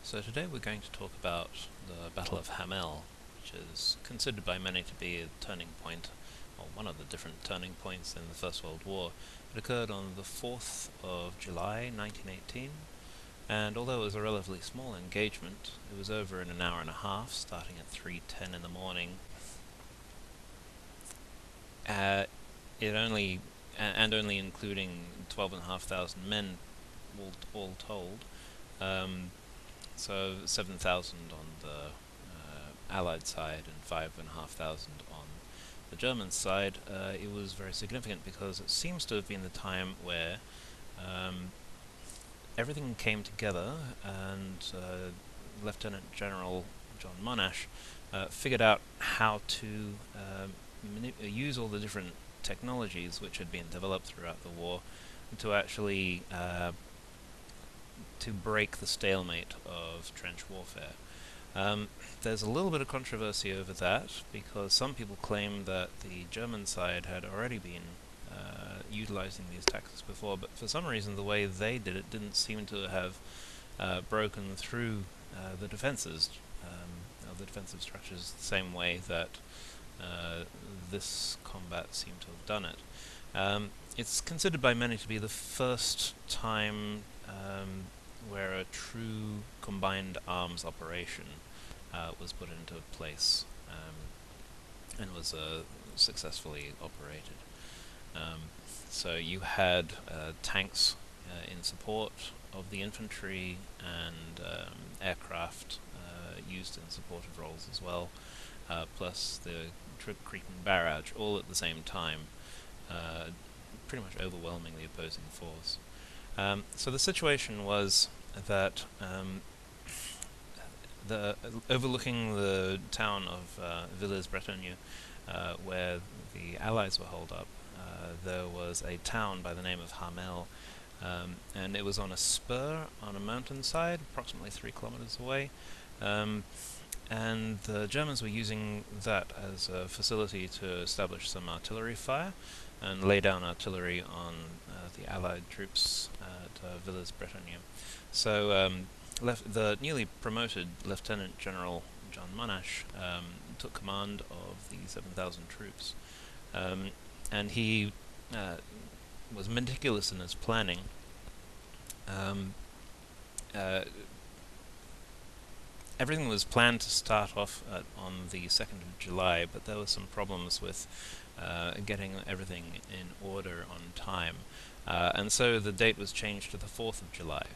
So today we're going to talk about the Battle of Hamel, which is considered by many to be a turning point, or one of the different turning points in the First World War. It occurred on the 4th of July 1918, and although it was a relatively small engagement, it was over in an hour and a half, starting at 3:10 in the morning. It only only including 12,500 men, all told. So 7,000 on the Allied side and 5,500 on the German side. It was very significant because it seems to have been the time where everything came together, and Lieutenant General John Monash figured out how to use all the different technologies which had been developed throughout the war to actually to break the stalemate of trench warfare. There's a little bit of controversy over that, because some people claim that the German side had already been utilizing these tactics before, but for some reason the way they did it didn't seem to have broken through the defenses, or the defensive structures, the same way that this combat seemed to have done it. It's considered by many to be the first time where a true combined arms operation was put into place, and was successfully operated. So you had tanks in support of the infantry, and aircraft used in supportive roles as well, plus the Cretan barrage, all at the same time, pretty much overwhelming the opposing force. So the situation was that overlooking the town of Villers-Bretonneux, where the Allies were holed up, there was a town by the name of Hamel, and it was on a spur on a mountainside, approximately 3 kilometers away. And the Germans were using that as a facility to establish some artillery fire and lay down artillery on the Allied troops at Villers-Bretonneux. So the newly promoted Lieutenant General John Monash took command of the 7,000 troops, and he was meticulous in his planning. Everything was planned to start off on the 2nd of July, but there were some problems with getting everything in order on time, and so the date was changed to the 4th of July,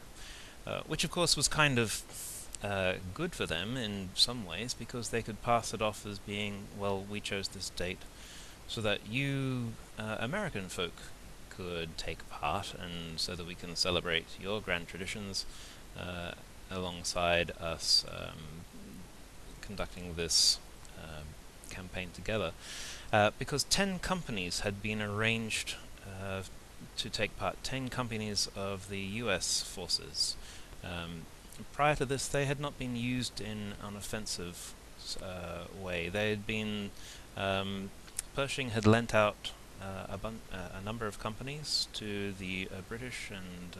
which of course was kind of good for them in some ways, because they could pass it off as being, well, we chose this date so that you American folk could take part, and so that we can celebrate your grand traditions alongside us conducting this campaign together, because 10 companies had been arranged to take part, 10 companies of the US forces. Prior to this, they had not been used in an offensive way. They had been Pershing had lent out a number of companies to the British and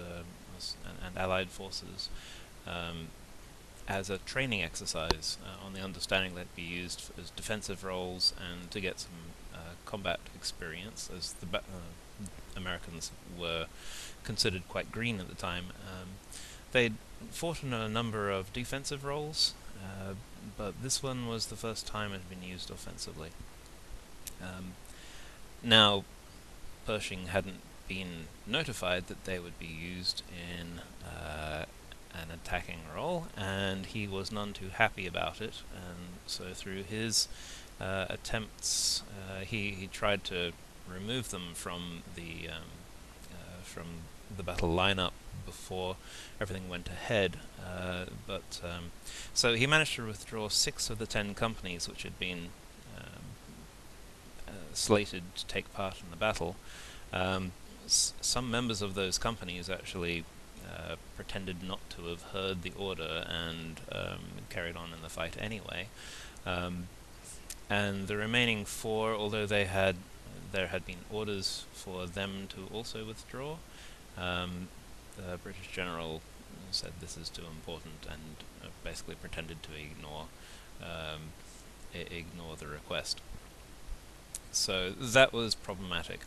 Allied forces as a training exercise, on the understanding that it'd be used as defensive roles and to get some combat experience, as the Americans were considered quite green at the time. They'd fought in a number of defensive roles, but this one was the first time it had been used offensively. Now, Pershing hadn't been notified that they would be used in an attacking role, and he was none too happy about it, and so through his attempts, he tried to remove them from the battle lineup before everything went ahead, so he managed to withdraw 6 of the 10 companies which had been slated to take part in the battle. Some members of those companies actually pretended not to have heard the order and carried on in the fight anyway. And the remaining 4, although there had been orders for them to also withdraw, the British general said this is too important and basically pretended to ignore the request. So that was problematic.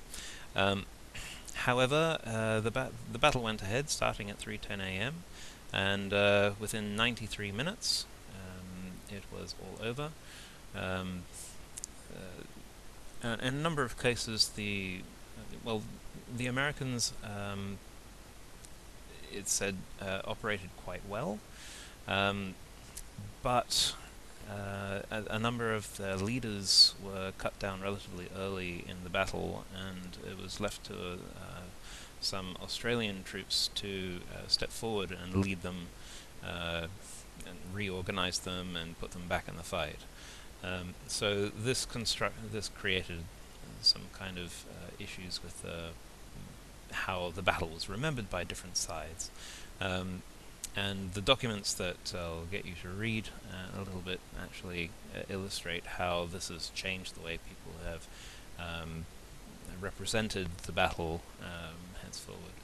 However, the battle went ahead, starting at 3:10 a.m., and within 93 minutes, it was all over. In a number of cases, the Americans, it said, operated quite well, but a number of their leaders were cut down relatively early in the battle, and it was left to some Australian troops to step forward and lead them, and reorganize them and put them back in the fight. So this created some kind of issues with how the battle was remembered by different sides. And the documents that I'll get you to read a little bit actually illustrate how this has changed the way people have represented the battle henceforward.